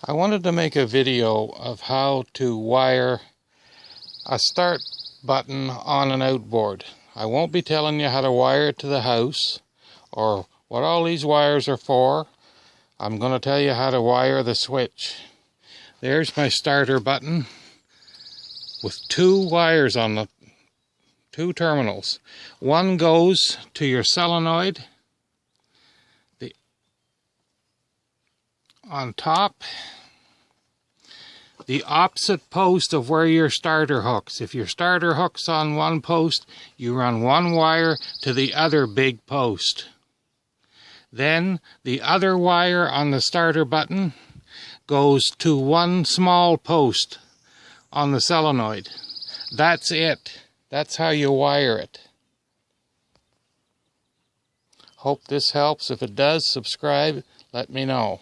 I wanted to make a video of how to wire a start button on an outboard. I won't be telling you how to wire it to the house or what all these wires are for. I'm going to tell you how to wire the switch. There's my starter button with two wires on the two terminals. One goes to your solenoid on top, the opposite post of where your starter hooks. If your starter hooks on one post, you run one wire to the other big post. Then the other wire on the starter button goes to one small post on the solenoid. That's it. That's how you wire it. Hope this helps. If it does, subscribe. Let me know.